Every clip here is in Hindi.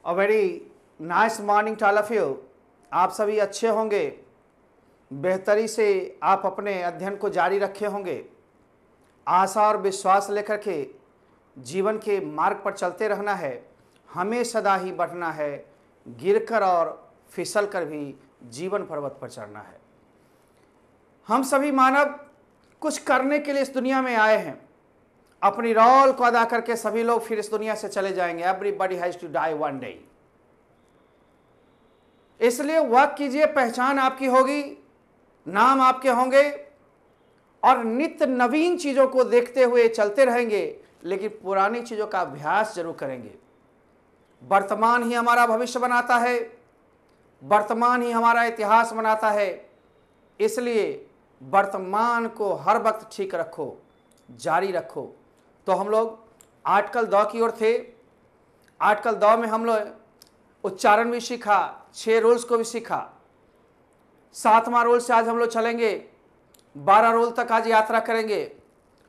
A very nice morning to all of you. आप सभी अच्छे होंगे, बेहतरी से आप अपने अध्ययन को जारी रखे होंगे। आशा और विश्वास लेकर के जीवन के मार्ग पर चलते रहना है, हमें सदा ही बढ़ना है, गिरकर और फिसल कर भी जीवन पर्वत पर चढ़ना है। हम सभी मानव कुछ करने के लिए इस दुनिया में आए हैं। अपनी रोल को अदा करके सभी लोग फिर इस दुनिया से चले जाएंगे। Everybody has to die one day. इसलिए वर्क कीजिए, पहचान आपकी होगी, नाम आपके होंगे और नित्य नवीन चीजों को देखते हुए चलते रहेंगे, लेकिन पुरानी चीजों का अभ्यास जरूर करेंगे। वर्तमान ही हमारा भविष्य बनाता है, वर्तमान ही हमारा इतिहास बनाता है। इसलिए वर्तमान को हर वक्त ठीक रखो, जारी रखो। तो हम लोग आर्टिकल 2 की ओर थे। आर्टिकल 2 में हम लोग उच्चारण भी सीखा, 6 रूल्स को भी सीखा। 7वां रूल से आज हम लोग चलेंगे, 12 रूल तक आज यात्रा करेंगे।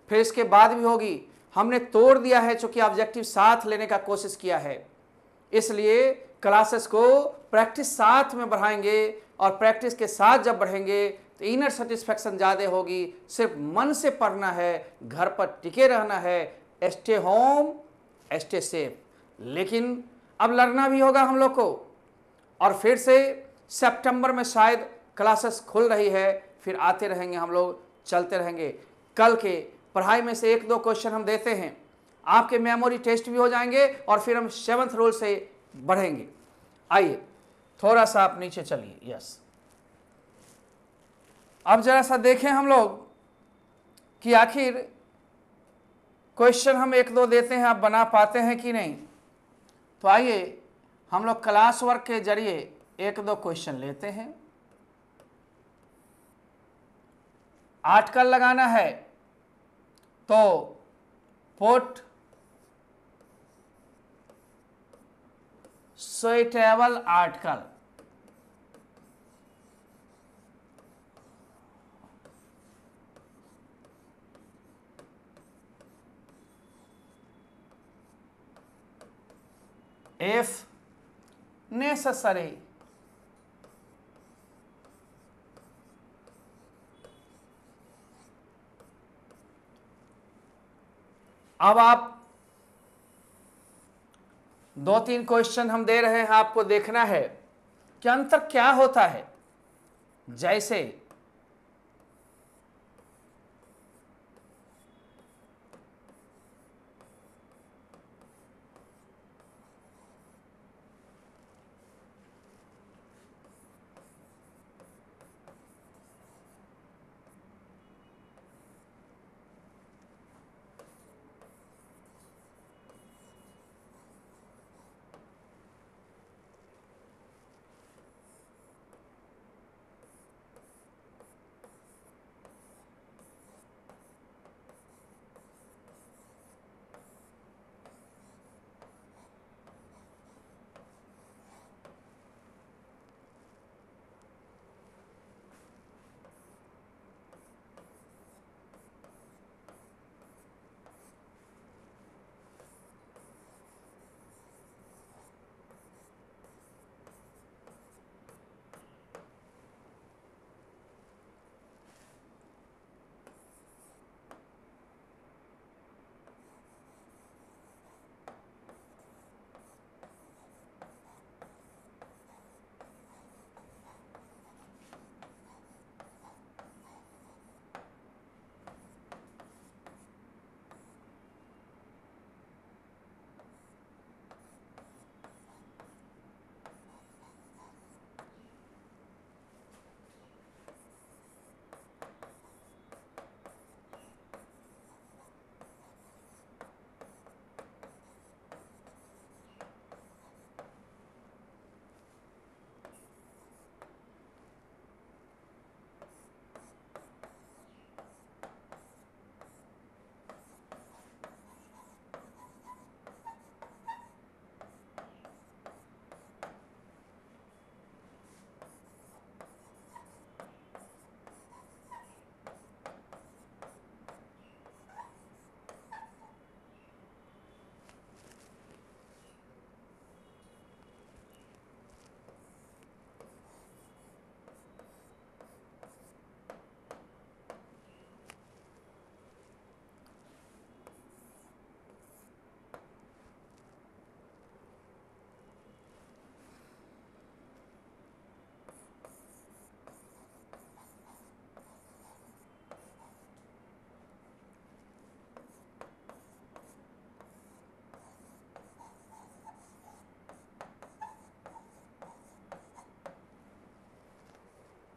फिर इसके बाद भी होगी। हमने तोड़ दिया है, चूंकि ऑब्जेक्टिव साथ लेने का कोशिश किया है, इसलिए क्लासेस को प्रैक्टिस साथ में बढ़ाएंगे और प्रैक्टिस के साथ जब बढ़ेंगे तो इनर सेटिस्फैक्शन ज़्यादा होगी। सिर्फ मन से पढ़ना है, घर पर टिके रहना है, स्टे होम स्टे सेफ। लेकिन अब लड़ना भी होगा हम लोग को। और फिर से सितंबर में शायद क्लासेस खुल रही है, फिर आते रहेंगे, हम लोग चलते रहेंगे। कल के पढ़ाई में से 1-2 क्वेश्चन हम देते हैं, आपके मेमोरी टेस्ट भी हो जाएंगे और फिर हम 7th रूल से बढ़ेंगे। आइए थोड़ा सा आप नीचे चलिए। यस, अब जरा सा देखें हम लोग कि आखिर क्वेश्चन हम 1-2 देते हैं, आप बना पाते हैं कि नहीं। तो आइए हम लोग क्लास वर्क के जरिए 1-2 क्वेश्चन लेते हैं। आर्टिकल लगाना है तो put suitable article. if necessary। अब आप 2-3 क्वेश्चन हम दे रहे हैं, आपको देखना है कि अंतर क्या होता है। जैसे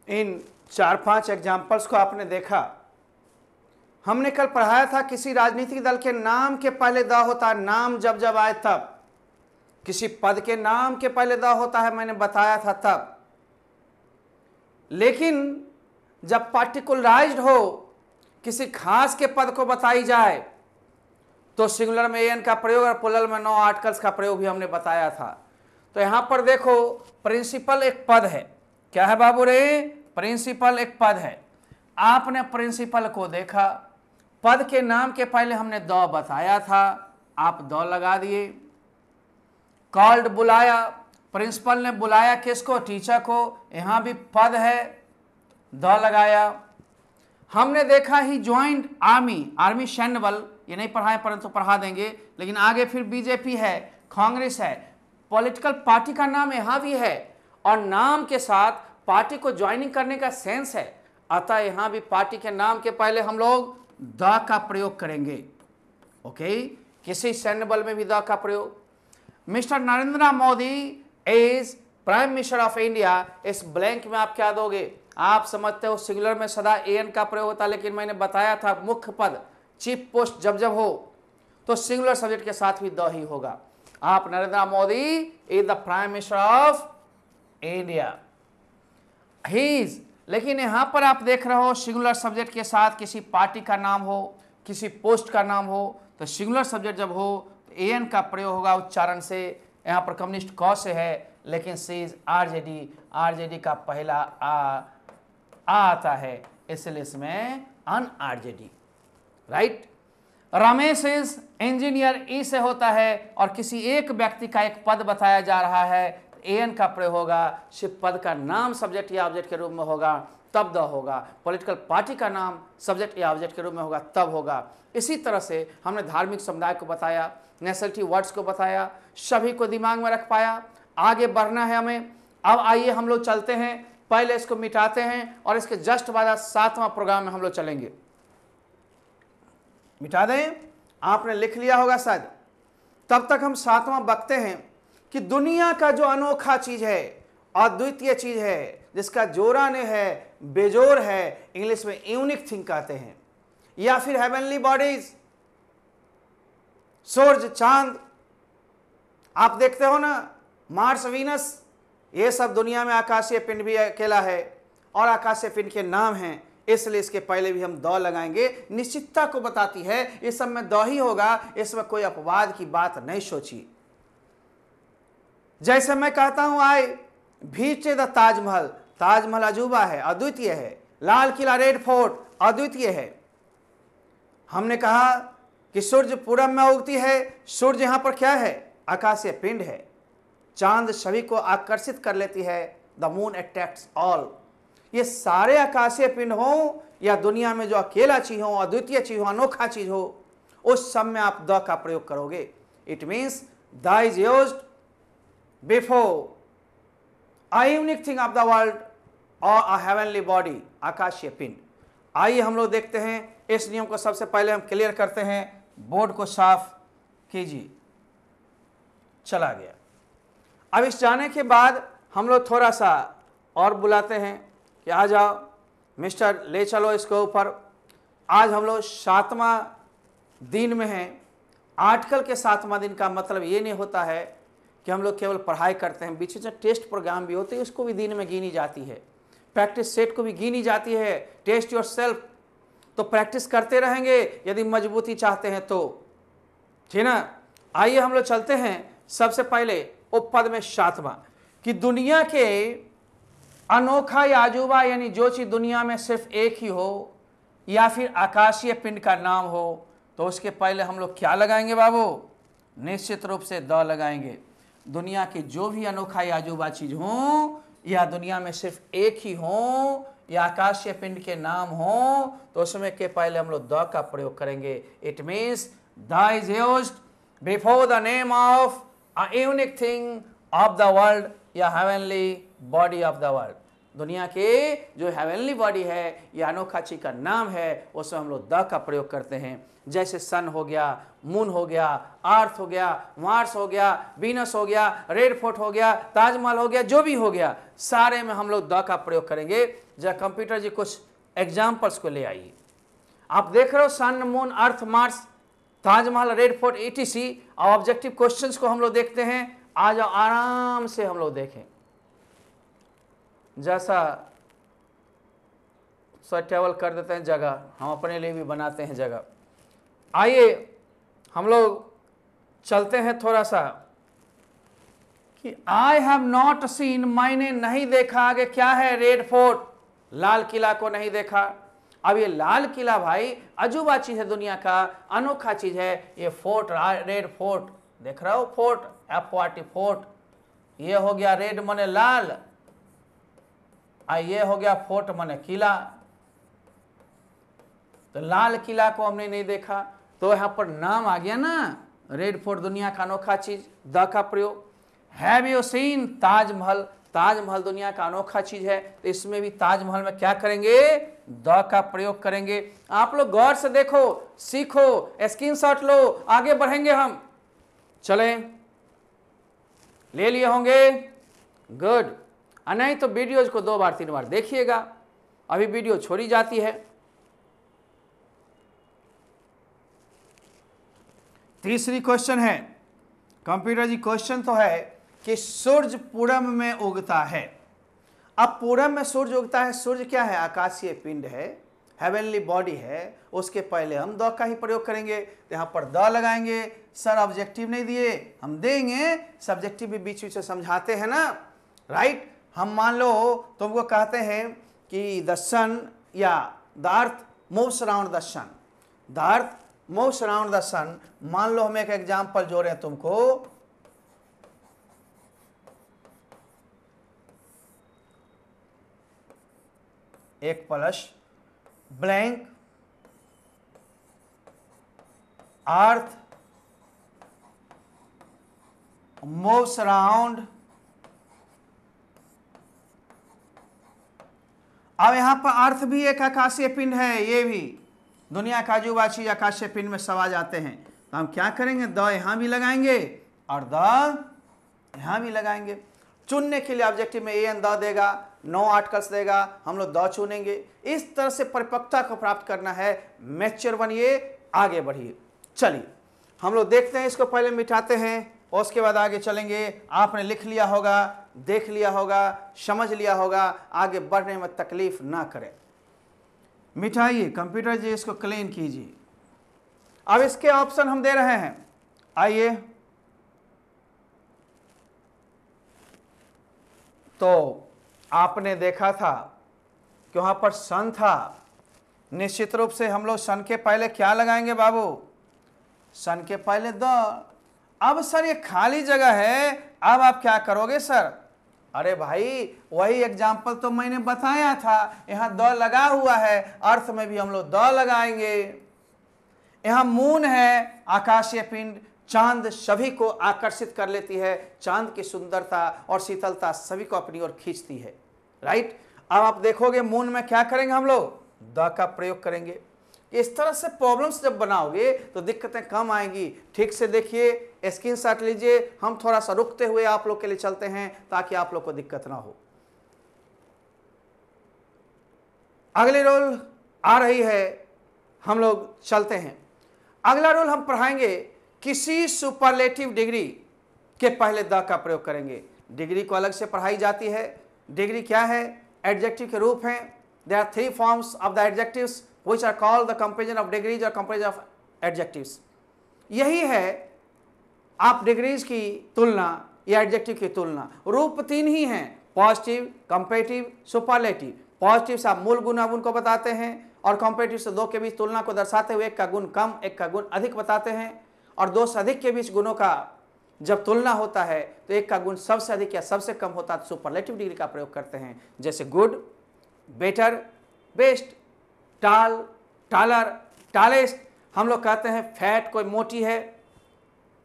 इन 4-5 एग्जाम्पल्स को आपने देखा। हमने कल पढ़ाया था किसी राजनीतिक दल के नाम के पहले द होता है, नाम जब जब आए तब। किसी पद के नाम के पहले द होता है, मैंने बताया था तब। लेकिन जब पार्टिकुलराइज्ड हो, किसी खास के पद को बताई जाए, तो सिंगुलर में एन का प्रयोग और प्लुरल में नो आर्टिकल्स का प्रयोग भी हमने बताया था। तो यहां पर देखो, प्रिंसिपल एक पद है। क्या है बाबू रे? प्रिंसिपल एक पद है। आपने प्रिंसिपल को देखा, पद के नाम के पहले हमने द बताया था, आप द लगा दिए। कॉल्ड बुलाया, प्रिंसिपल ने बुलाया किसको? टीचर को, यहां भी पद है, द लगाया। हमने देखा ही ज्वाइंट आर्मी, आर्मी सैन्य बल, ये नहीं पढ़ाए परंतु पढ़ा देंगे। लेकिन आगे फिर बीजेपी है, कांग्रेस है, पॉलिटिकल पार्टी का नाम यहां भी है और नाम के साथ पार्टी को ज्वाइनिंग करने का सेंस है। अतः यहां भी पार्टी के नाम के पहले हम लोग द का प्रयोग करेंगे। ओके, किसी सैन्य बल में भी द का प्रयोग। Mister Narendra Modi is prime minister of India, इस ब्लैंक में आप क्या दोगे? आप समझते हो सिंगुलर में सदा एन का प्रयोग होता है, लेकिन मैंने बताया था मुख्य पद, चीफ पोस्ट जब जब हो तो सिंगुलर सब्जेक्ट के साथ भी द ही होगा। आप Narendra Modi is the prime minister of India, he is. लेकिन यहां पर आप देख रहे हो सिंगुलर सब्जेक्ट के साथ किसी पार्टी का नाम हो, किसी पोस्ट का नाम हो, तो सिंगुलर सब्जेक्ट जब हो तो एन का प्रयोग होगा उच्चारण से। यहां पर कम्युनिस्ट क से है, लेकिन सी इज आरजेडी, आरजेडी का पहला आ आता है, इसलिए इसमें अन RJD, right. Ramesh is engineer, E से होता है और किसी एक व्यक्ति का एक पद बताया जा रहा है, एन का प्रयोग होगा। सिर्फ पद का नाम सब्जेक्ट या ऑब्जेक्ट के रूप में होगा तब द होगा। पॉलिटिकल पार्टी का नाम सब्जेक्ट या ऑब्जेक्ट के रूप में होगा तब होगा। इसी तरह से हमने धार्मिक समुदाय को बताया, नेशनलिटी वर्ड्स को बताया, सभी को दिमाग में रख पाया। आगे बढ़ना है हमें। अब आइए हम लोग चलते हैं, पहले इसको मिटाते हैं और इसके जस्ट बाद 7वां प्रोग्राम में हम लोग चलेंगे। मिटा दें, आपने लिख लिया होगा शायद। तब तक हम 7वां बकते हैं कि दुनिया का जो अनोखा चीज है, अद्वितीय चीज है, जिसका जोरा ने है, बेजोर है, इंग्लिश में यूनिक थिंग कहते हैं, या फिर हेवनली बॉडीज, सूरज, चांद, आप देखते हो ना, मार्स, वीनस, ये सब दुनिया में आकाशीय पिंड भी अकेला है और आकाशीय पिंड के नाम हैं, इसलिए इसके पहले भी हम द लगाएंगे। निश्चितता को बताती है, इस सब में द ही होगा, इसमें कोई अपवाद की बात नहीं सोची। जैसे मैं कहता हूं, आए भीचे द ताजमहल, ताजमहल अजूबा है, अद्वितीय है। लाल किला, रेड फोर्ट, अद्वितीय है। हमने कहा कि सूर्य पूरब में उगती है, सूर्य यहां पर क्या है? आकाशीय पिंड है। चांद सभी को आकर्षित कर लेती है, द मून अट्रैक्ट्स ऑल। ये सारे आकाशीय पिंड हो या दुनिया में जो अकेला चीज हो, अद्वितीय चीज हो, अनोखा चीज हो, उस सब में आप द का प्रयोग करोगे। It means the is used before a unique thing of the world और अ हेवनली बॉडी, आकाशीय पिंड। आइए हम लोग देखते हैं, इस नियम को सबसे पहले हम क्लियर करते हैं। बोर्ड को साफ कीजिए। चला गया। अब इस जाने के बाद हम लोग थोड़ा सा और बुलाते हैं कि आ जाओ मिस्टर, ले चलो इसको ऊपर। आज हम लोग 7वां दिन में हैं। आर्टिकल के 7वां दिन का मतलब ये नहीं होता है कि हम लोग केवल पढ़ाई करते हैं, बीच में टेस्ट प्रोग्राम भी होते हैं, उसको भी दिन में गिनी जाती है। प्रैक्टिस सेट को भी गिनी जाती है। टेस्ट योर सेल्फ, तो प्रैक्टिस करते रहेंगे यदि मजबूती चाहते हैं तो, ठीक ना। आइए हम लोग चलते हैं। सबसे पहले उपपद में 7वां कि दुनिया के अनोखा या अजूबा, यानी जो चीज दुनिया में सिर्फ एक ही हो या फिर आकाशीय पिंड का नाम हो, तो उसके पहले हम लोग क्या लगाएंगे बाबू? निश्चित रूप से द लगाएंगे। दुनिया की जो भी अनोखा या अजूबा चीज हो या दुनिया में सिर्फ एक ही हो या आकाशीय पिंड के नाम हो, तो उसमें के पहले हम लोग द का प्रयोग करेंगे। It means the is used before the name of a unique thing of the world या heavenly body of the world। दुनिया के जो हेवनली बॉडी है, ये अनोखा चीज का नाम है, उसमें हम लोग द का प्रयोग करते हैं। जैसे सन हो गया, मून हो गया, अर्थ हो गया, मार्स हो गया, वीनस हो गया, रेड फोर्ट हो गया, ताजमहल हो गया, जो भी हो गया, सारे में हम लोग द का प्रयोग करेंगे। जरा कंप्यूटर जी कुछ एग्जाम्पल्स को ले आइए। आप देख रहे हो sun, moon, earth, Mars, Taj Mahal, red fort, etc। और ऑब्जेक्टिव क्वेश्चंस को हम लोग देखते हैं। आ जाओ आराम से हम लोग देखें, जैसा टेबल कर देते हैं जगह, हम अपने लिए भी बनाते हैं जगह। आइए हम लोग चलते हैं थोड़ा सा कि आई हैव नॉट सीन, मैंने नहीं देखा। आगे क्या है? रेड फोर्ट, लाल किला को नहीं देखा। अब ये लाल किला भाई अजूबा चीज है, दुनिया का अनोखा चीज है। ये फोर्ट, रेड फोर्ट देख रहे हो, फोर्ट F40 फोर्ट, ये हो गया रेड मने लाल, ये हो गया फोर्ट मने किला। तो लाल किला को हमने नहीं देखा, तो यहां पर नाम आ गया ना, रेड फोर्ट दुनिया का अनोखा चीज, द का प्रयोग। Have you seen Taj Mahal, Taj Mahal दुनिया का अनोखा चीज है, तो इसमें भी ताजमहल में क्या करेंगे? द का प्रयोग करेंगे। आप लोग गौर से देखो, सीखो, स्क्रीनशॉट लो, आगे बढ़ेंगे हम। चलें, ले लिए होंगे? गुड। नहीं तो वीडियोज को 2 बार 3 बार देखिएगा, अभी वीडियो छोड़ी जाती है। तीसरी क्वेश्चन है, कंप्यूटर जी क्वेश्चन तो है कि सूर्य पूरब में उगता है। अब पूरब में सूर्य उगता है, सूर्य क्या है? आकाशीय पिंड है, हेवनली बॉडी है। उसके पहले हम द का ही प्रयोग करेंगे, तो यहाँ पर द लगाएंगे। सर ऑब्जेक्टिव नहीं दिए, हम देंगे, सब्जेक्टिव भी बीच बीच से समझाते हैं ना, राइट। हम मान लो तुमको कहते हैं कि द सन या the earth moves around the sun, the earth moves around the sun. मान लो हम एक एग्जाम्पल जो रहे हैं तुमको, एक प्लस ब्लैंक अर्थ मूव्स अराउंड। अब यहां पर अर्थ भी एक आकाशीय पिंड है, ये भी दुनिया का अजूबा चीज आकाशीय पिंड में सब आ जाते हैं। तो हम क्या करेंगे? द यहां भी लगाएंगे और द यहां भी लगाएंगे। चुनने के लिए ऑब्जेक्टिव में एन द देगा, 9 आर्टिकल्स देगा, हम लोग द चुनेंगे। इस तरह से परिपक्वता को प्राप्त करना है। मैच्योर बनिए, आगे बढ़िए। चलिए हम लोग देखते हैं, इसको पहले मिटाते हैं और उसके बाद आगे चलेंगे। आपने लिख लिया होगा, देख लिया होगा, समझ लिया होगा, आगे बढ़ने में तकलीफ ना करें। मिटाइए कंप्यूटर जी, इसको क्लीन कीजिए। अब इसके ऑप्शन हम दे रहे हैं, आइए। तो आपने देखा था कि वहां पर सन था, निश्चित रूप से हम लोग सन के पहले क्या लगाएंगे बाबू? सन के पहले द। अब सर ये खाली जगह है, अब आप क्या करोगे सर? अरे भाई वही एग्जाम्पल तो मैंने बताया था, यहां द लगा हुआ है, अर्थ में भी हम लोग द लगाएंगे। यहां मून है, आकाशीय पिंड, चांद सभी को आकर्षित कर लेती है, चांद की सुंदरता और शीतलता सभी को अपनी ओर खींचती है, राइट। अब आप देखोगे मून में क्या करेंगे? हम लोग द का प्रयोग करेंगे। इस तरह से प्रॉब्लम्स जब बनाओगे तो दिक्कतें कम आएंगी। ठीक से देखिए, स्क्रीनशॉट लीजिए। हम थोड़ा सा रुकते हुए आप लोग के लिए चलते हैं ताकि आप लोग को दिक्कत ना हो। अगली रूल आ रही है, हम लोग चलते हैं। अगला रूल हम पढ़ाएंगे, किसी सुपरलेटिव डिग्री के पहले द का प्रयोग करेंगे। डिग्री को अलग से पढ़ाई जाती है। डिग्री क्या है? एडजेक्टिव के रूप हैं। There are 3 forms of the adjectives which are called the comparison of degrees or comparison of adjectives। यही है, आप डिग्रीज की तुलना या एडजेक्टिव की तुलना। रूप 3 ही हैं, पॉजिटिव, कंपैरेटिव, सुपरलेटिव। पॉजिटिव से आप मूल गुण को बताते हैं और कंपैरेटिव से 2 के बीच तुलना को दर्शाते हुए एक का गुण कम, एक का गुण अधिक बताते हैं। और 2 से अधिक के बीच गुणों का जब तुलना होता है तो एक का गुण सबसे अधिक या सबसे कम होता है तो सुपरलेटिव डिग्री का प्रयोग करते हैं। जैसे गुड, बेटर, बेस्ट, टाल, टालर, टालेस्ट। हम लोग कहते हैं फैट, कोई मोटी है,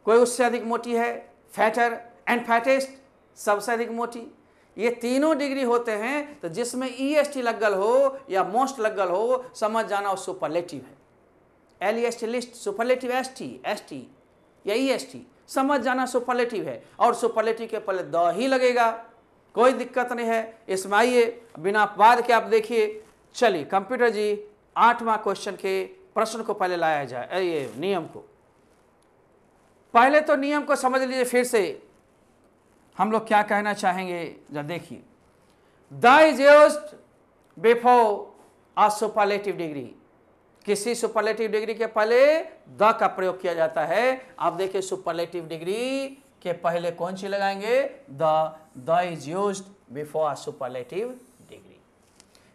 कोई उससे अधिक मोटी है, फैटर एंड फैटेस्ट, सबसे अधिक मोटी। ये तीनों डिग्री होते हैं, तो जिसमें EST लगल हो या मोस्ट लगल हो, समझ जाना वो सुपरलेटिव है। LEST लिस्ट, सुपरलेटिव ST या EST, समझ जाना सुपरलेटिव है। और सुपरलेटिव के पहले द ही लगेगा, कोई दिक्कत नहीं है इसमें। आइए बिना बाद के आप देखिए। चलिए कंप्यूटर जी 8वां क्वेश्चन के प्रश्न को पहले लाया जाए, ये नियम को। पहले तो नियम को समझ लीजिए, फिर से हम लोग क्या कहना चाहेंगे जब देखिए। The is used before a superlative degree, किसी सुपरलेटिव डिग्री के पहले द का प्रयोग किया जाता है। आप देखिए सुपरलेटिव डिग्री के पहले कौन सी लगाएंगे, the is used before a superlative degree.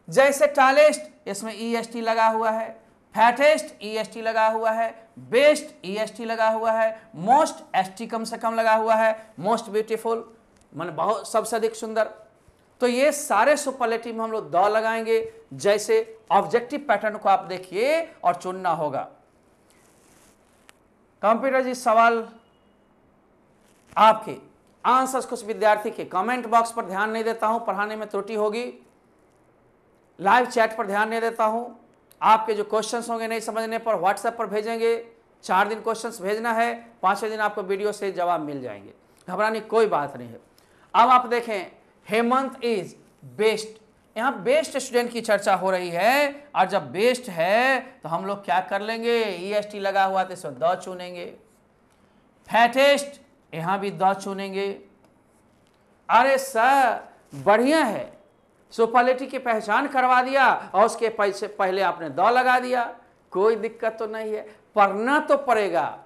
जैसे टॉलेस्ट, इसमें EST लगा हुआ है, फैटेस्ट EST लगा हुआ है, बेस्ट EST लगा हुआ है, मोस्ट ST कम से कम लगा हुआ है, मोस्ट ब्यूटीफुल माने बहुत सबसे अधिक सुंदर। तो ये सारे सुपरलेटिव में हम लोग द लगाएंगे। जैसे ऑब्जेक्टिव पैटर्न को आप देखिए और चुनना होगा। कंप्यूटर जी सवाल आपके आंसर्स कुछ विद्यार्थी के कमेंट बॉक्स पर ध्यान नहीं देता हूं, पढ़ाने में त्रुटि होगी। लाइव चैट पर ध्यान नहीं देता हूं। आपके जो क्वेश्चंस होंगे नहीं समझने पर व्हाट्सएप पर भेजेंगे। 4 दिन क्वेश्चंस भेजना है, 5वें दिन आपको वीडियो से जवाब मिल जाएंगे, घबराने की कोई बात नहीं है। अब आप देखें हेमंत इज बेस्ट, यहाँ बेस्ट स्टूडेंट की चर्चा हो रही है। और जब बेस्ट है तो हम लोग क्या कर लेंगे, EST लगा हुआ तो इसमें द चुनेंगे। फैटेस्ट, यहाँ भी द चुनेंगे। अरे सर बढ़िया है, सुपरलेटिव की पहचान करवा दिया और उसके पहले आपने द लगा दिया, कोई दिक्कत तो नहीं है। पढ़ना तो पड़ेगा,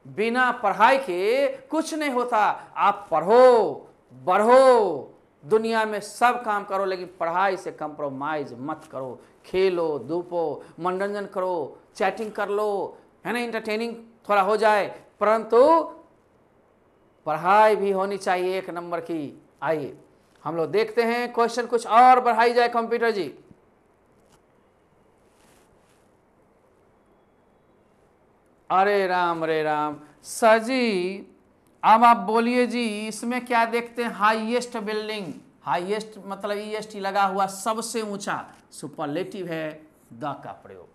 बिना पढ़ाई के कुछ नहीं होता। आप पढ़ो, बढ़ो, दुनिया में सब काम करो, लेकिन पढ़ाई से कंप्रोमाइज मत करो। खेलो, धूपो, मनोरंजन करो, चैटिंग कर लो, है ना, इंटरटेनिंग थोड़ा हो जाए, परंतु पढ़ाई भी होनी चाहिए 1 नंबर की। आइए हम लोग देखते हैं क्वेश्चन कुछ और बढ़ाई जाए कंप्यूटर जी। अरे राम रे राम सर जी, अब आप बोलिए जी इसमें क्या देखते हैं, हाईएस्ट बिल्डिंग, हाईएस्ट मतलब EST लगा हुआ सबसे ऊंचा, सुपरलेटिव है द का प्रयोग।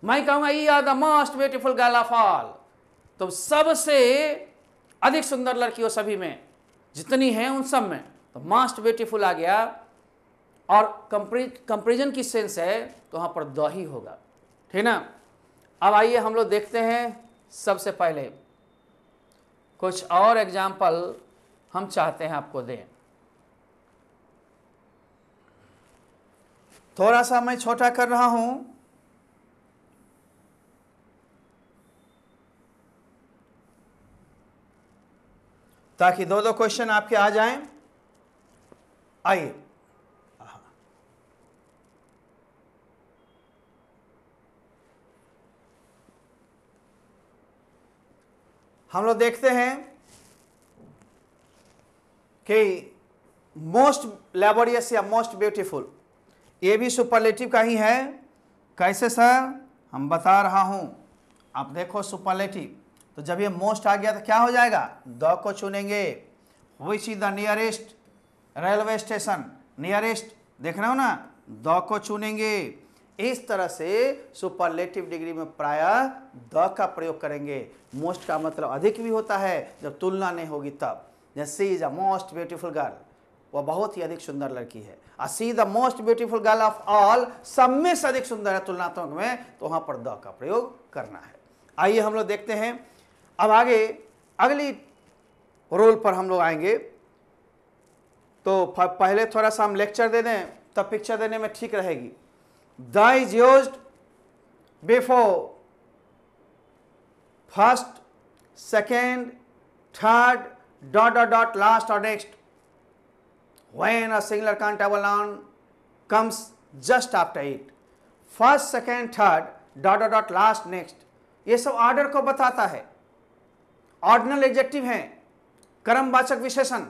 मैं कहूंगा you are the most beautiful girl of all, तो सबसे अधिक सुंदर लड़की हो सभी में, जितनी है उन सब में, तो मोस्ट ब्यूटीफुल आ गया। और कंपेरिजन की सेंस है तो वहां पर द ही होगा, ठीक ना। अब आइए हम लोग देखते हैं, सबसे पहले कुछ और एग्जाम्पल हम चाहते हैं आपको दें। थोड़ा सा मैं छोटा कर रहा हूं, ताकि 2-2 क्वेश्चन आपके आ जाएं। आइए हम लोग देखते हैं कि मोस्ट लैबोरियस या मोस्ट ब्यूटीफुल, ये भी सुपरलेटिव का ही है। कैसे सर, हम बता रहा हूं, आप देखो सुपरलेटिव, तो जब ये मोस्ट आ गया तो क्या हो जाएगा, द को चुनेंगे। Which is the nearest railway station, nearest देख रहे हो ना, द को चुनेंगे। इस तरह से सुपरलेटिव डिग्री में प्रायः द का प्रयोग करेंगे। मोस्ट का मतलब अधिक भी होता है जब तुलना नहीं होगी तब। जैसे she is a most beautiful girl, वह बहुत ही अधिक सुंदर लड़की है। She the most beautiful girl of all, सब में से अधिक सुंदर है तुलनात्मक में, तो वहां पर द का प्रयोग करना है। आइए हम लोग देखते हैं। अब आगे अगली रोल पर हम लोग आएंगे, तो पहले थोड़ा सा हम लेक्चर दे दें, तब पिक्चर देने में ठीक रहेगी। The is used before first, second, third, dot dot dot, last और next, when a singular countable noun comes just after it, first, second, third, dot dot dot, last, next, ये सब ऑर्डर को बताता है। ऑर्डिनल एडजेक्टिव हैं, क्रमवाचक विशेषण,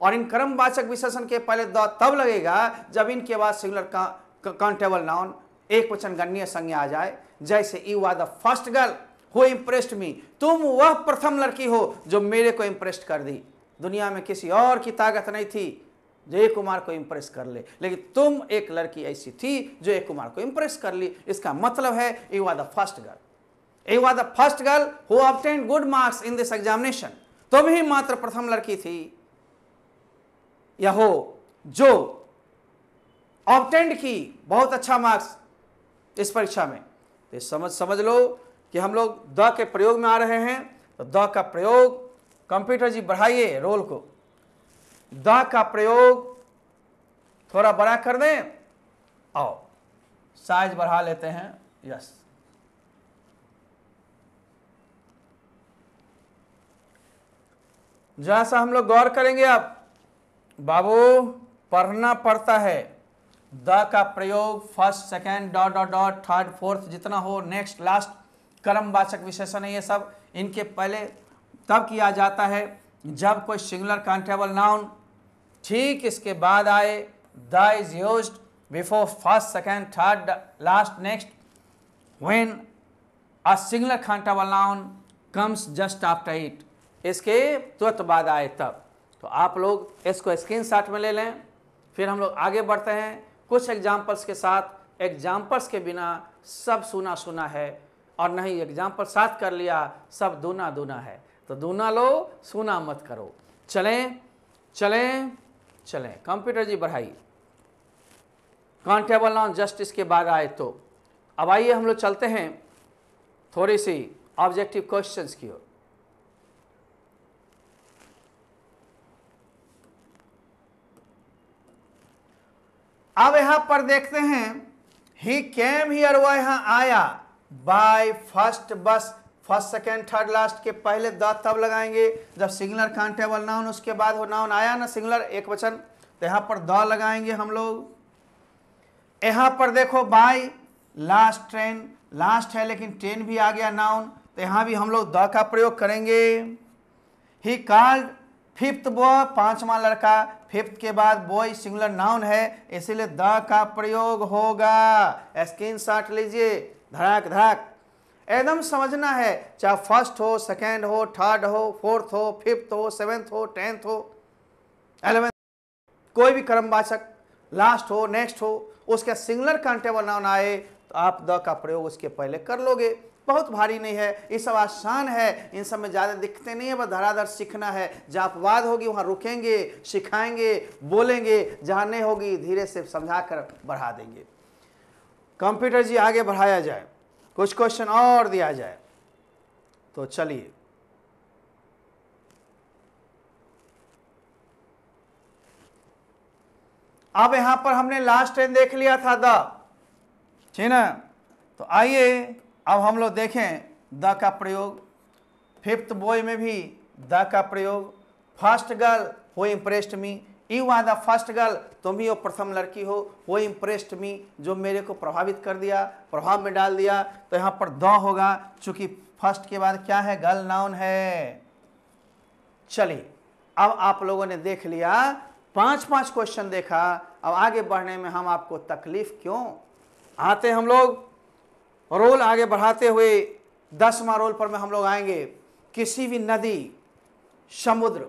और इन क्रमवाचक विशेषण के पहले द तब लगेगा जब इनके बाद सिंगुलर काउंटेबल नाउन एक वचन गणनीय संज्ञा आ जाए। जैसे you are the first girl who impressed me, तुम वह प्रथम लड़की हो जो मेरे को इम्प्रेस्ड कर दी, दुनिया में किसी और की ताकत नहीं थी जो ए कुमार को इंप्रेस कर ले, लेकिन तुम एक लड़की ऐसी थी जो ए कुमार को इंप्रेस कर ली। इसका मतलब है you are the first girl, you are the first girl who obtained good marks in this examination. तुम ही मात्र प्रथम लड़की थी या हो जो ऑब्टेन्ड की बहुत अच्छा मार्क्स इस परीक्षा में। तो समझ लो कि हम लोग द के प्रयोग में आ रहे हैं। तो द का प्रयोग, कंप्यूटर जी बढ़ाइए रोल को, द का प्रयोग थोड़ा बड़ा कर दें, आओ साइज बढ़ा लेते हैं, यस। जैसा हम लोग गौर करेंगे, अब बाबू पढ़ना पड़ता है। द का प्रयोग first, second, dot dot dot, third, fourth, जितना हो, नेक्स्ट, लास्ट, कर्मवाचक विशेषण है, ये सब इनके पहले तब किया जाता है जब कोई सिंगुलर काउंटेबल नाउन ठीक इसके बाद आए। The is used before first, second, third, last, next when a singular countable noun comes just after it, इसके तुरंत बाद आए तब। तो आप लोग इसको स्क्रीनशॉट में ले लें। फिर हम लोग आगे बढ़ते हैं कुछ एग्जाम्पल्स के साथ। एग्जाम्पल्स के बिना सब सुना सुना है, और नहीं एग्जाम्पल साथ कर लिया सब दूना दूना है। तो दूना लो, सुना मत करो। चलें चलें चलें, कंप्यूटर जी बढ़ाइए। काउंटेबल नाउन जस्ट इसके बाद आए तो। अब आइए हम लोग चलते हैं थोड़ी सी ऑब्जेक्टिव क्वेश्चंस की ओर। अब यहां पर देखते हैं, ही केम हियर, वह यहां आया, बाय फर्स्ट बस, फर्स्ट, सेकेंड, थर्ड, लास्ट के पहले द तब लगाएंगे जब सिंगुलर काउंटेबल नाउन उसके बाद वो नाउन आया ना, सिंगुलर एक वचन, तो यहां पर द लगाएंगे हम लोग। यहां पर देखो बाय लास्ट ट्रेन, लास्ट है लेकिन ट्रेन भी आ गया नाउन, तो यहां भी हम लोग द का प्रयोग करेंगे। ही कॉल्ड फिफ्थ बॉय, पांचवा लड़का, फिफ्थ के बाद बॉय सिंगुलर नाउन है, इसीलिए द का प्रयोग होगा। स्क्रीनशॉट लीजिए, धड़ाक धड़ाक एकदम समझना है। चाहे फर्स्ट हो, सेकेंड हो, थर्ड हो, फोर्थ हो, फिफ्थ हो, सेवेंथ हो, 10th हो, 11th, कोई भी क्रमवाचक, लास्ट हो, नेक्स्ट हो, उसका सिंगुलर काउंटेबल नाउन आए तो आप द का प्रयोग उसके पहले कर लोगे। बहुत भारी नहीं है, ये सब आसान है, इन सब में ज़्यादा दिक्कतें नहीं है, बस धड़ाधड़ सीखना है। जहाँ अपवाद होगी वहाँ रुकेंगे, सिखाएंगे, बोलेंगे, जहाँ नहीं होगी धीरे से समझा कर बढ़ा देंगे। कंप्यूटर जी आगे बढ़ाया जाए, कुछ क्वेश्चन और दिया जाए तो चलिए। अब यहां पर हमने लास्ट ट्रेन देख लिया था द, ठीक ना। तो आइए अब हम लोग देखें द का प्रयोग। फिफ्थ बॉय में भी द का प्रयोग। First girl who impressed me, you are the first girl, तुम ही वो प्रथम लड़की हो, वो इम्प्रेस्ड मी, जो मेरे को प्रभावित कर दिया, प्रभाव में डाल दिया। तो यहाँ पर द होगा, चूंकि फर्स्ट के बाद क्या है, गर्ल नाउन है। चलिए अब आप लोगों ने देख लिया, 5-5 क्वेश्चन देखा। अब आगे बढ़ने में हम आपको तकलीफ क्यों आते, हम लोग रोल आगे बढ़ाते हुए 10वां रोल पर में हम लोग आएंगे। किसी भी नदी, समुद्र,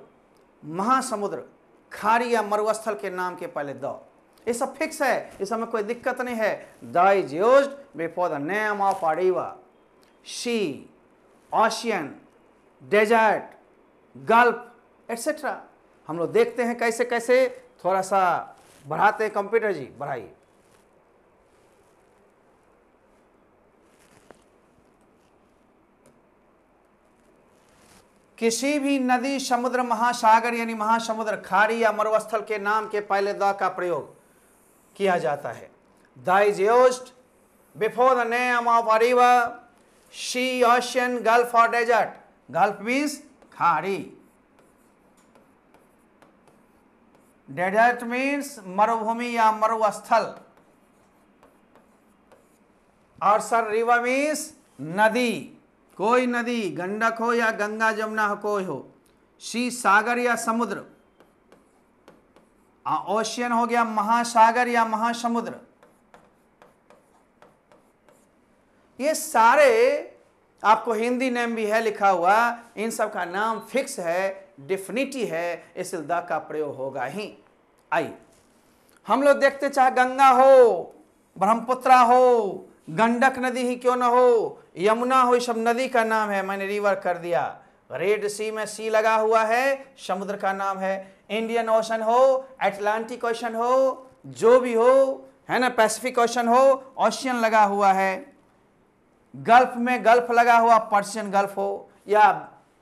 महासमुद्र, खाड़ी या मरुस्थल के नाम के पहले द, ये सब फिक्स है, इस समय कोई दिक्कत नहीं है। The is used before the name of a river, sea, ocean, desert, gulf etcetera. हम लोग देखते हैं कैसे कैसे, थोड़ा सा बढ़ाते हैं, कंप्यूटर जी बढ़ाइए। किसी भी नदी, समुद्र, महासागर यानी महासमुद्र, खाड़ी या मरुस्थल के नाम के पहले द का प्रयोग किया जाता है। The is used before the name of a river, sea, ocean, gulf और डेजर्ट। गल्फ मीन्स खाड़ी, डेजर्ट मीन्स मरुभूमि या मरुस्थल, और सर रिवर मीन्स नदी, कोई नदी, गंडक हो या गंगा जमुना हो, कोई हो। सी सागर या समुद्र, ओशियन हो गया महासागर या महासमुद्र। ये सारे आपको हिंदी नेम भी है लिखा हुआ, इन सब का नाम फिक्स है, डेफिनिटी है, इसलिए द का प्रयोग होगा ही। आई हम लोग देखते, चाहे गंगा हो, ब्रह्मपुत्रा हो, गंडक नदी ही क्यों ना हो, यमुना हो, ये सब नदी का नाम है, मैंने रिवर कर दिया। रेड सी में सी लगा हुआ है, समुद्र का नाम है। इंडियन ओशन हो, अटलांटिक ओशन हो, जो भी हो, है ना, पैसिफिक ओशन हो, ओशियन लगा हुआ है। गल्फ में गल्फ लगा हुआ, पर्शियन गल्फ हो, या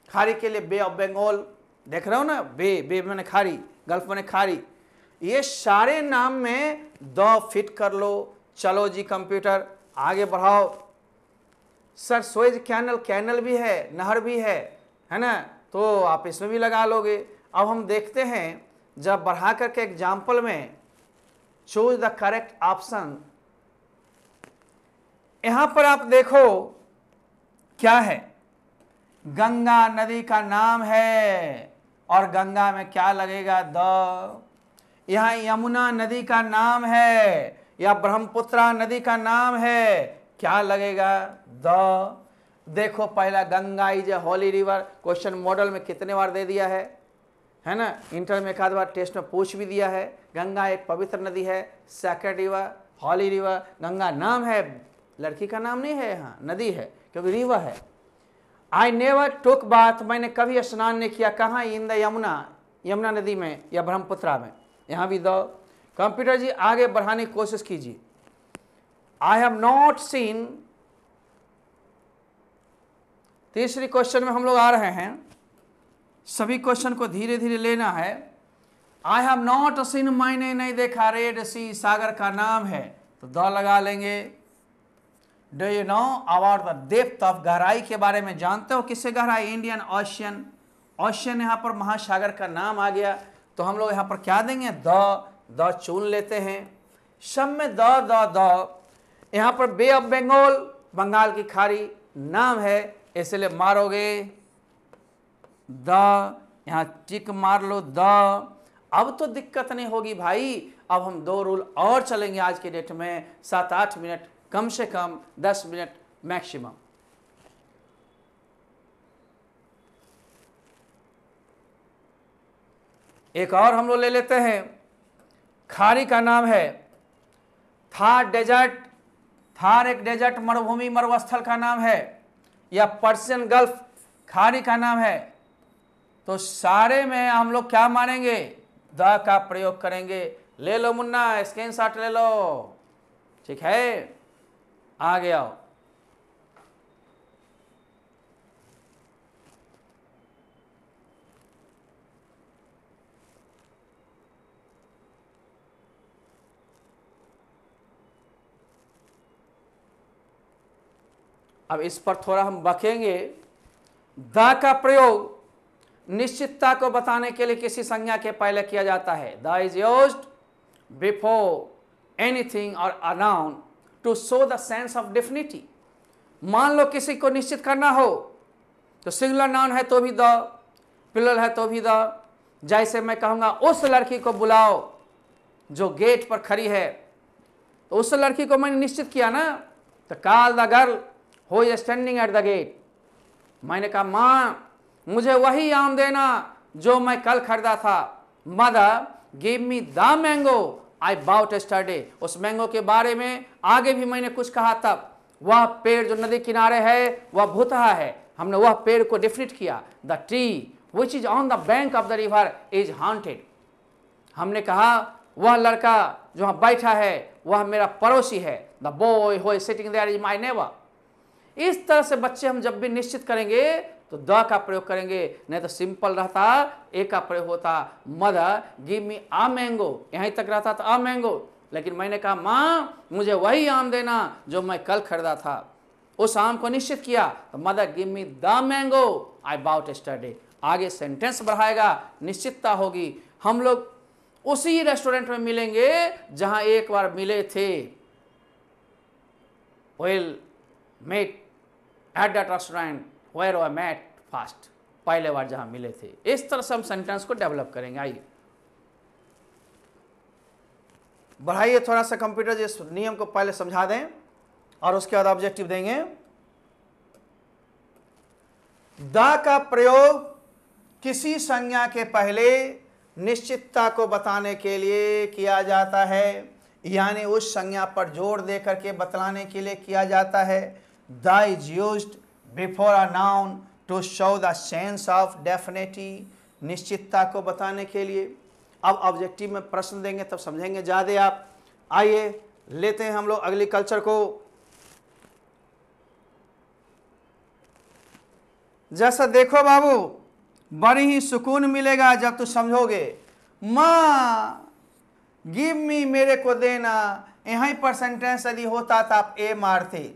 खाड़ी के लिए बे ऑफ बंगाल, देख रहे हो ना, बे मैंने खाड़ी, गल्फ मैंने खाड़ी। ये सारे नाम में द फिट कर लो। चलो जी कंप्यूटर आगे बढ़ाओ। सर सुएज कैनल, कैनल भी है, नहर भी है ना, तो आप इसमें भी लगा लोगे। अब हम देखते हैं, जब बढ़ा करके एग्जाम्पल में चूज द करेक्ट ऑप्शन, यहां पर आप देखो क्या है, गंगा नदी का नाम है और गंगा में क्या लगेगा, द। यहां यमुना नदी का नाम है या ब्रह्मपुत्रा नदी का नाम है, क्या लगेगा, द। देखो पहला, Ganga is a Holi river, question model में कितने बार दे दिया है ना, इंटर में एक आध बार टेस्ट में पूछ भी दिया है। गंगा एक पवित्र नदी है, sacred river, Holi river. Ganga नाम है, लड़की का नाम नहीं है, यहाँ नदी है क्योंकि रिवर है। आई नेवर टुक बाथ, मैंने कभी स्नान नहीं किया, कहाँ, इन द यमुना, यमुना नदी में या ब्रह्मपुत्रा में, यहाँ भी द। कंप्यूटर जी आगे बढ़ाने की कोशिश कीजिए। आई हैव नॉट सीन, तीसरी क्वेश्चन में हम लोग आ रहे हैं, सभी क्वेश्चन को धीरे धीरे लेना है। आई हैव नॉट सीन, मैंने नहीं देखा, रेड सी, सागर का नाम है, तो द लगा लेंगे। Do you know about the depth of, गहराई के बारे में जानते हो, किससे गहराई, इंडियन ओशियन। ओशियन यहाँ पर महासागर का नाम आ गया, तो हम लोग यहाँ पर क्या देंगे, द चुन लेते हैं। सब में द। यहाँ पर बे ऑफ बंगाल, बंगाल की खाड़ी नाम है, इसलिए मारोगे द, यहाँ टिक मार लो द। अब तो दिक्कत नहीं होगी भाई। अब हम 2 रूल और चलेंगे आज के डेट में, 7-8 मिनट, कम से कम 10 मिनट मैक्सिमम। एक और हम लोग ले लेते हैं, खाड़ी का नाम है थार डेजर्ट, थार एक डेजर्ट, मरुभूमि, मरुस्थल का नाम है, या पर्शियन गल्फ खाड़ी का नाम है। तो सारे में हम लोग क्या मानेंगे, द का प्रयोग करेंगे। ले लो मुन्ना, स्क्रीनशॉट ले लो, ठीक है, आगे आओ। अब इस पर थोड़ा हम बकेंगे। द का प्रयोग निश्चितता को बताने के लिए किसी संज्ञा के पहले किया जाता है। The is used before anything or a noun to show the sense of definity. मान लो किसी को निश्चित करना हो तो सिंगुलर नाउन है तो भी द, प्लूरल है तो भी द। जैसे मैं कहूँगा उस लड़की को बुलाओ जो गेट पर खड़ी है, तो उस लड़की को मैंने निश्चित किया ना, तो call the girl who is standing at the gate. मैंने कहा माँ मुझे वही आम देना जो मैं कल खरीदा था। Mother give me the mango I bought yesterday. उस मैंगो के बारे में आगे भी मैंने कुछ कहा तब। वह पेड़ जो नदी किनारे है वह भूतहा है, हमने वह पेड़ को डिफिनिट किया। The tree which is on the bank of the river is haunted. हमने कहा वह लड़का जो वहाँ बैठा है वह मेरा पड़ोसी है। The boy who is sitting there is my neighbour. इस तरह से बच्चे हम जब भी निश्चित करेंगे तो द का प्रयोग करेंगे, नहीं तो सिंपल रहता ए का प्रयोग होता। मदर गिव मी आ मैंगो, यहीं तक रहता था आ मैंगो, लेकिन मैंने कहा माँ मुझे वही आम देना जो मैं कल खरीदा था। उस आम को निश्चित किया तो mother give me the mango I bought yesterday. आगे सेंटेंस बढ़ाएगा, निश्चितता होगी। हम लोग उसी रेस्टोरेंट में मिलेंगे जहां एक बार मिले थे। Will met at that restaurant where we met first, पहले बार जहां मिले थे। इस तरह से हम सेंटेंस को डेवलप करेंगे। आइए बढ़ाइए थोड़ा सा कंप्यूटर, जिस नियम को पहले समझा दें और उसके बाद ऑब्जेक्टिव देंगे। द का प्रयोग किसी संज्ञा के पहले निश्चितता को बताने के लिए किया जाता है, यानी उस संज्ञा पर जोर दे करके बतलाने के लिए किया जाता है। The is used before a noun to show the sense of definitely, निश्चितता को बताने के लिए। अब ऑब्जेक्टिव में प्रश्न देंगे तब समझेंगे ज़्यादा आप। आइए लेते हैं हम लोग अगली कल्चर को। जैसा देखो बाबू, बड़ी ही सुकून मिलेगा जब तू समझोगे। माँ गिव मी, मेरे को देना। यहीं पर सेंटेंस यदि होता था आप ए मारते,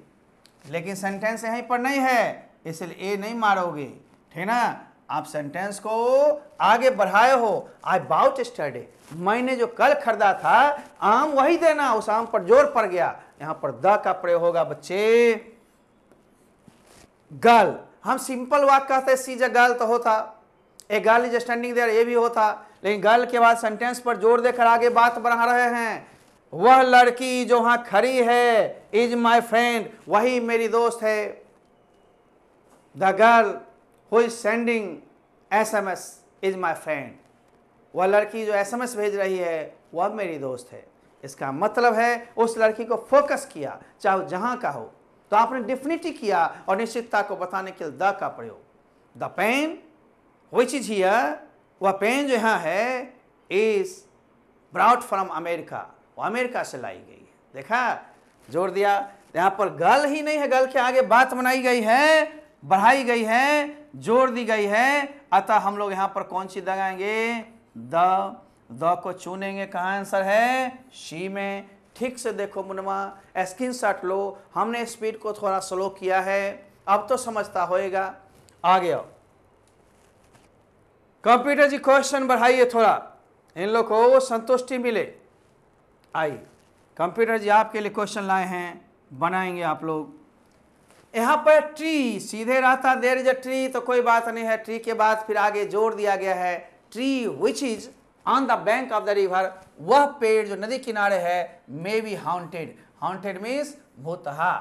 लेकिन सेंटेंस यहीं पर नहीं है, इसलिए ए नहीं मारोगे, ठीक ना। आप सेंटेंस को आगे बढ़ाए हो। आई बाउट स्टडी, मैंने जो कल खरीदा था आम वही देना, उस आम पर जोर पड़ गया। यहां पर द का प्रयोग होगा बच्चे। गर्ल, हम सिंपल वाक्य कहते सीज अ गर्ल तो होता, a girl is standing there, ये भी होता, लेकिन गर्ल के बाद सेंटेंस पर जोर देकर आगे बात बढ़ा रहे हैं। वह लड़की जो वहां खड़ी है इज माई फ्रेंड, वही मेरी दोस्त है। The girl who is sending SMS is my friend, वह लड़की जो SMS भेज रही है वह मेरी दोस्त है। इसका मतलब है उस लड़की को फोकस किया, चाहे जहां का हो, तो आपने डिफिनिटी किया और निश्चितता को बताने के लिए द का प्रयोग। The pen which is here, वह पेन जो यहाँ है इज ब्राउट फ्रॉम अमेरिका, वो अमेरिका से लाई गई है। देखा, जोर दिया। यहाँ पर गर्ल ही नहीं है, गर्ल के आगे बात बनाई गई है, बढ़ाई गई है, जोर दी गई है। अतः हम लोग यहाँ पर कौन सी लगाएंगे? द को चुनेंगे। कहाँ आंसर है? शी में। ठीक से देखो मुनमा, स्क्रीनशॉट लो। हमने स्पीड को थोड़ा स्लो किया है, अब तो समझता होएगा। आ गया कंप्यूटर जी, क्वेश्चन बढ़ाइए थोड़ा, इन लोग को संतुष्टि मिले। आइए कंप्यूटर जी आपके लिए क्वेश्चन लाए हैं, बनाएंगे आप लोग। यहाँ पर ट्री सीधे रहता, देयर इज अ ट्री, तो कोई बात नहीं है। ट्री के बाद फिर आगे जोड़ दिया गया है, tree which is on the bank of the river, वह पेड़ जो नदी किनारे है, may be haunted. Haunted means भूतहा,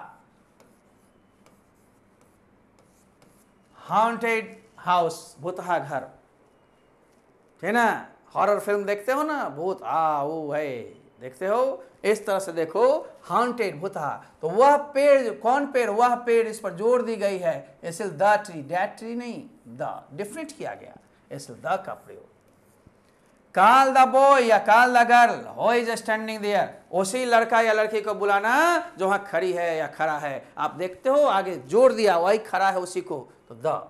हाउंटेड हाउस, भूतहा घर, है ना। हॉरर फिल्म देखते हो ना, भूत वो है, देखते हो, इस तरह से देखो, हाउंटेड भूतहा। तो वह पेड़, कौन पेड़? वह पेड़, इस पर जोर दी गई है, इसलिए द ट्री, डैट ट्री नहीं, द डिफरेंट किया गया, इसलिए द का प्रयोग। कॉल द बॉय या call the girl who is standing there, उसी लड़का या लड़की को बुलाना जो वहां खड़ी है या खड़ा है। आप देखते हो आगे जोर दिया, वही खड़ा है उसी को, तो द।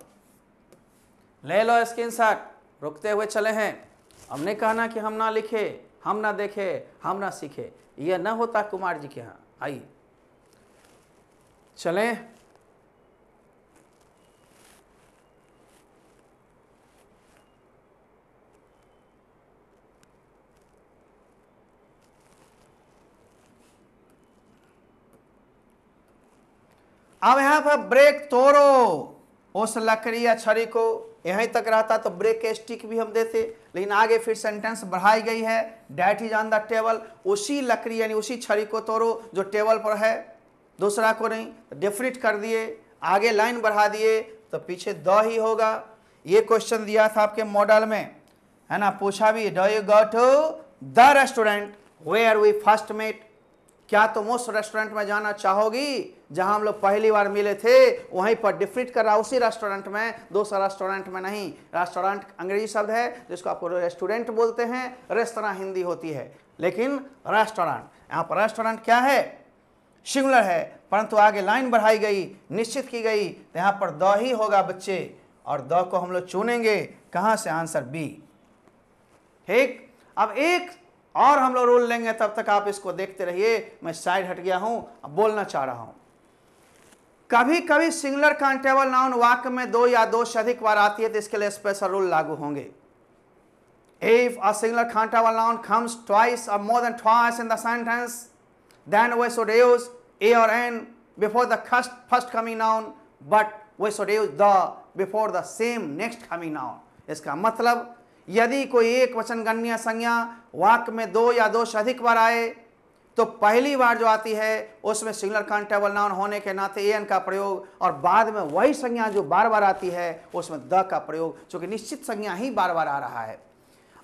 ले लो स्क्रीनशॉट, रुकते हुए चले हैं। हमने कहना कि हम ना लिखे, हम ना देखे, हम ना सीखे, यह ना होता कुमार जी के यहाँ। आइए चलें। अब यहां पर ब्रेक तोड़ो, उस लकड़ी या छड़ी को, यहीं तक रहता तो ब्रेक के स्टिक भी हम देते, लेकिन आगे फिर सेंटेंस बढ़ाई गई है, that is on the table, उसी लकड़ी यानी उसी छड़ी को तोड़ो जो टेबल पर है, दूसरा को नहीं। डेफिनिट कर दिए, आगे लाइन बढ़ा दिए, तो पीछे द ही होगा। ये क्वेश्चन दिया था आपके मॉडल में, है ना, पूछा भी, do you go to the restaurant where we first met, क्या तुम उस रेस्टोरेंट में जाना चाहोगी जहां हम लोग पहली बार मिले थे? वहीं पर डिफरेंट कर रहा, उसी रेस्टोरेंट में, दूसरा रेस्टोरेंट में नहीं। रेस्टोरेंट अंग्रेजी शब्द है जिसको आपको रेस्टोरेंट बोलते हैं, रेस्तरां हिंदी होती है, लेकिन रेस्टोरेंट, यहाँ पर रेस्टोरेंट क्या है? सिंगुलर है, परंतु आगे लाइन बढ़ाई गई, निश्चित की गई, तो यहाँ पर द ही होगा बच्चे, और द को हम लोग चुनेंगे। कहाँ से? Answer B. ठीक, अब एक और हम लोग रूल लेंगे, तब तक आप इसको देखते रहिए। मैं साइड हट गया हूं, अब बोलना चाह रहा हूं। कभी कभी सिंगुलर काउंटेबल नाउन वाक्य में दो या दो से अधिक बार आती है, तो इसके लिए स्पेशल रूल लागू होंगे। If a singular countable noun comes twice or more than twice in the sentence, then we should use a or an before the first coming noun, but we should use the before the same next coming noun. इसका मतलब यदि कोई एक वचन गण्य संज्ञा वाक्य में दो या दो से अधिक बार आए, तो पहली बार जो आती है उसमें सिंगुलर काउंटेबल नाउन होने के नाते एन का प्रयोग, और बाद में वही संज्ञा जो बार बार आती है उसमें द का प्रयोग, क्योंकि निश्चित संज्ञा ही बार बार आ रहा है।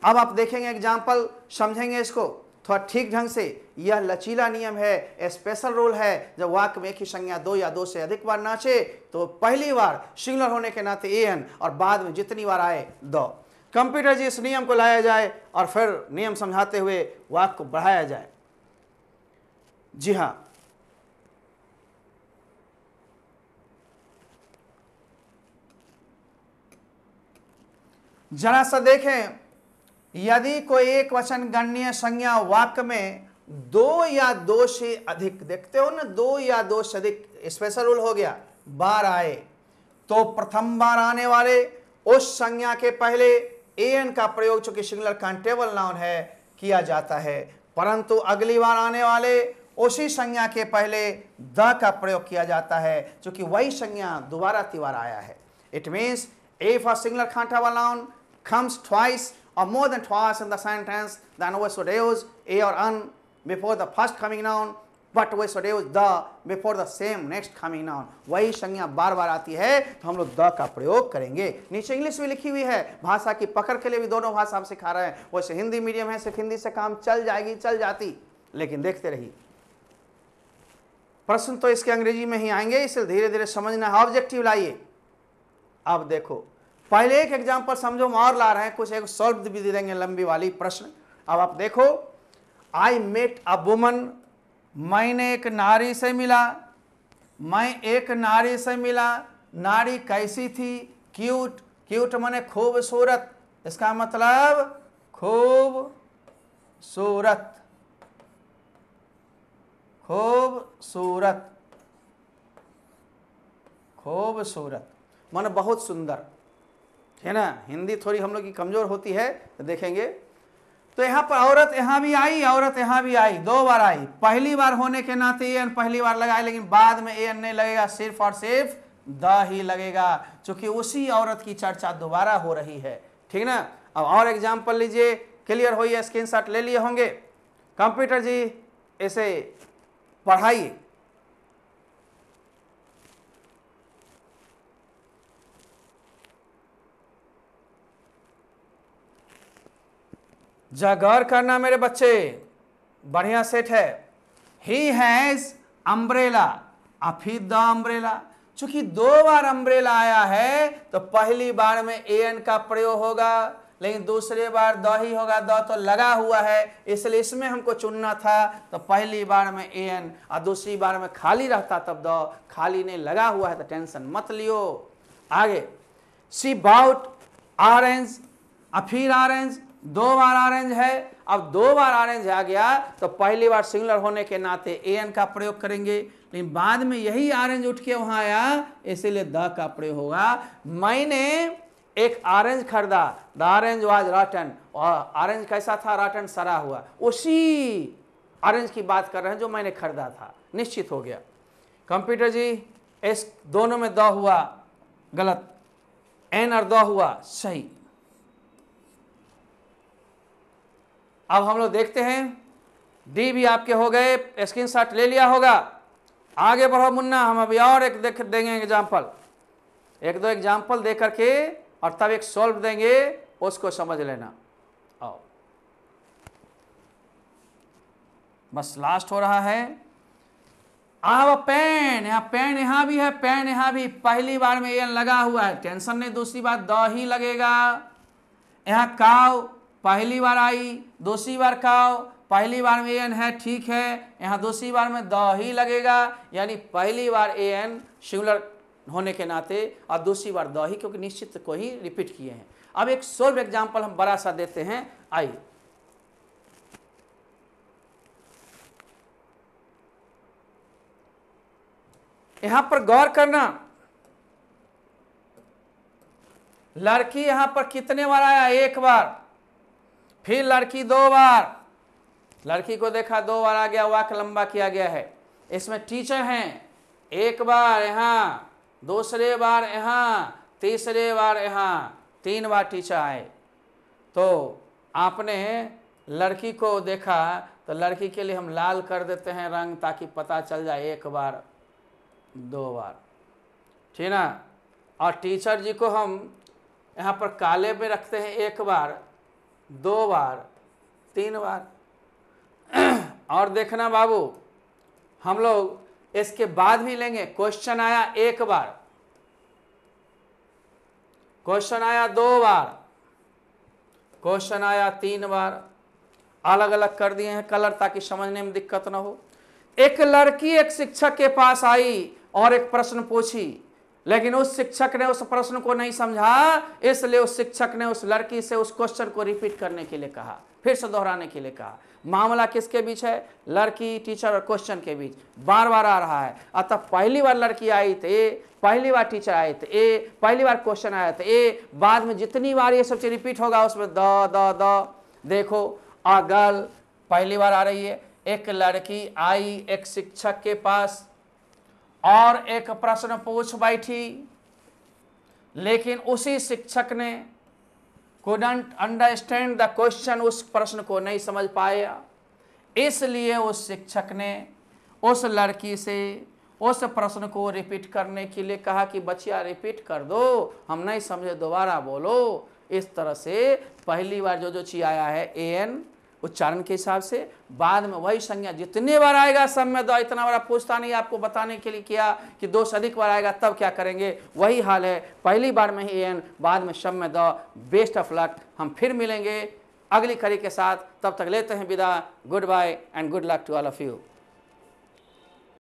अब आप देखेंगे एग्जाम्पल, समझेंगे इसको थोड़ा ठीक ढंग से। यह लचीला नियम है, स्पेशल रूल है। जब वाक्य में एक ही संज्ञा दो या दो से अधिक बार नाचे तो पहली बार सिंगुलर होने के नाते एन और बाद में जितनी बार आए द। कंप्यूटर जी इस नियम को लाया जाए और फिर नियम समझाते हुए वाक्य को बढ़ाया जाए। जी हाँ, जरा सा देखें, यदि कोई एक वचन गणनीय संज्ञा वाक्य में दो या दो से अधिक, देखते हो ना, दो या दो से अधिक स्पेशल रूल हो गया, बार आए तो प्रथम बार आने वाले उस संज्ञा के पहले एन का प्रयोग, चूंकि सिंगुलर काउंटेबल नाउन है, किया जाता है। परंतु अगली बार आने वाले उसी संज्ञा के पहले द का प्रयोग किया जाता है, चूंकि वही संज्ञा दोबारा तिबार आया है। It means if a singular countable noun comes twice or more than twice in the sentence, then we should use a or an before the first coming noun, but we should use the before the same next coming noun। वही संज्ञा बार बार आती है तो हम लोग द का प्रयोग करेंगे। नीचे इंग्लिश भी लिखी हुई है, भाषा की पकड़ के लिए भी दोनों भाषा हम सिखा रहे हैं। वैसे हिंदी मीडियम है, सिर्फ हिंदी से काम चल जाएगी, चल जाती, लेकिन देखते रहिए। प्रश्न तो इसके अंग्रेजी में ही आएंगे, इसलिए धीरे धीरे समझना है। ऑब्जेक्टिव लाइए। अब देखो, पहले एक एग्जांपल समझो, हम और ला रहे हैं, कुछ एक सॉल्व भी दे देंगे लंबी वाली प्रश्न। अब आप देखो, आई मेट अ वुमन, मैंने एक नारी से मिला, मैं एक नारी से मिला, नारी कैसी थी? क्यूट, क्यूट माने खूबसूरत, इसका मतलब खूबसूरत, खूबसूरत, खूबसूरत माने बहुत सुंदर, है ना। हिंदी थोड़ी हम लोग की कमजोर होती है, तो देखेंगे। तो यहाँ पर औरत यहाँ भी आई, औरत यहाँ भी आई, दो बार आई। पहली बार होने के नाते एन पहली बार लगाए, लेकिन बाद में एन नहीं लगेगा, सिर्फ और सिर्फ द ही लगेगा, क्योंकि उसी औरत की चर्चा दोबारा हो रही है। ठीक ना। अब और एग्जाम्पल लीजिए, क्लियर हो, ये स्क्रीनशॉट ले लिए होंगे। कंप्यूटर जी इसे पढ़ाइए। जा गौर करना मेरे बच्चे, बढ़िया सेट है। ही हैज अम्ब्रेला, अफी द अम्ब्रेला। चूंकि दो बार अम्ब्रेला आया है तो पहली बार में एन का प्रयोग होगा, लेकिन दूसरे बार द ही होगा। द तो लगा हुआ है, इसलिए इसमें हमको चुनना था। तो पहली बार में एन और दूसरी बार में खाली रहता तब द, खाली नहीं लगा हुआ है तो टेंशन मत लियो। आगे, सी बाउट ऑरेंज, फिर ऑरेंज, दो बार ऑरेंज है। अब दो बार ऑरेंज आ गया तो पहली बार सिंगुलर होने के नाते एन का प्रयोग करेंगे, लेकिन बाद में यही ऑरेंज उठ के वहां आया, इसीलिए द का प्रयोग होगा। मैंने एक ऑरेंज खरीदा, द ऑरेंज वाज रॉटन, और ऑरेंज कैसा था? रॉटन, सड़ा हुआ। उसी ऑरेंज की बात कर रहे हैं जो मैंने खरीदा था। निश्चित हो गया। कंप्यूटर जी इस दोनों में द हुआ गलत, एन और द हुआ सही। अब हम लोग देखते हैं, डी भी आपके हो गए, स्क्रीनशॉट ले लिया होगा। आगे बढ़ो मुन्ना, हम अभी और एक देख देंगे एग्जाम्पल, एक दो एग्जाम्पल दे करके और तब एक सॉल्व देंगे, उसको समझ लेना। आओ, बस लास्ट हो रहा है। अब पेन, यहाँ पेन यहाँ भी है, पेन यहाँ भी। पहली बार में एन लगा हुआ है, टेंशन नहीं, दूसरी बार द ही लगेगा। यहाँ काव पहली बार आई, दूसरी बार काव, पहली बार में एन है, ठीक है। यहाँ दूसरी बार में द ही लगेगा, यानी पहली बार एन सिंगुलर होने के नाते और दूसरी बार द ही, क्योंकि निश्चित को ही रिपीट किए हैं। अब एक सॉल्व एग्जाम्पल हम बड़ा सा देते हैं, आइए। यहां पर गौर करना, लड़की यहां पर कितने बार आया? एक बार। फिर लड़की दो बार, लड़की को देखा दो बार आ गया, वाक्य लंबा किया गया है। इसमें टीचर हैं, एक बार यहाँ, दूसरे बार यहाँ, तीसरे बार यहाँ, तीन बार टीचर आए। तो आपने लड़की को देखा तो लड़की के लिए हम लाल कर देते हैं रंग, ताकि पता चल जाए एक बार दो बार, ठीक ना। और टीचर जी को हम यहाँ पर काले में रखते हैं एक बार, 2 बार, 3 बार। और देखना बाबू, हम लोग इसके बाद भी लेंगे। क्वेश्चन आया 1 बार, क्वेश्चन आया 2 बार, क्वेश्चन आया 3 बार। अलग अलग कर दिए हैं कलर ताकि समझने में दिक्कत ना हो। एक लड़की एक शिक्षक के पास आई और एक प्रश्न पूछी, लेकिन उस शिक्षक ने उस प्रश्न को नहीं समझा, इसलिए उस शिक्षक ने उस लड़की से उस क्वेश्चन को रिपीट करने के लिए कहा, फिर से दोहराने के लिए कहा। मामला किसके बीच है? लड़की, टीचर और क्वेश्चन के बीच बार बार आ रहा है। अतः पहली बार लड़की आई तो ए, पहली बार टीचर आए थे ए, पहली बार क्वेश्चन आया था ए, बाद में जितनी बार ये सब चीज रिपीट होगा उसमें द द द। देखो, अ गर्ल पहली बार आ रही है। एक लड़की आई एक शिक्षक के पास और एक प्रश्न पूछ बैठी, लेकिन उसी शिक्षक ने couldn't understand the question, उस प्रश्न को नहीं समझ पाया। इसलिए उस शिक्षक ने उस लड़की से उस प्रश्न को रिपीट करने के लिए कहा कि बच्चिया रिपीट कर दो, हम नहीं समझे, दोबारा बोलो। इस तरह से पहली बार जो चीज आया है एन उच्चारण के हिसाब से, बाद में वही संज्ञा जितने बार आएगा सब में दो। इतना बड़ा पूछता नहीं, आपको बताने के लिए किया कि 2 से अधिक बार आएगा तब क्या करेंगे। वही हाल है, पहली बार में ही एन, बाद में सब में दो। Best of luck. हम फिर मिलेंगे अगली कड़ी के साथ, तब तक लेते हैं विदा। Goodbye and good luck to all of you.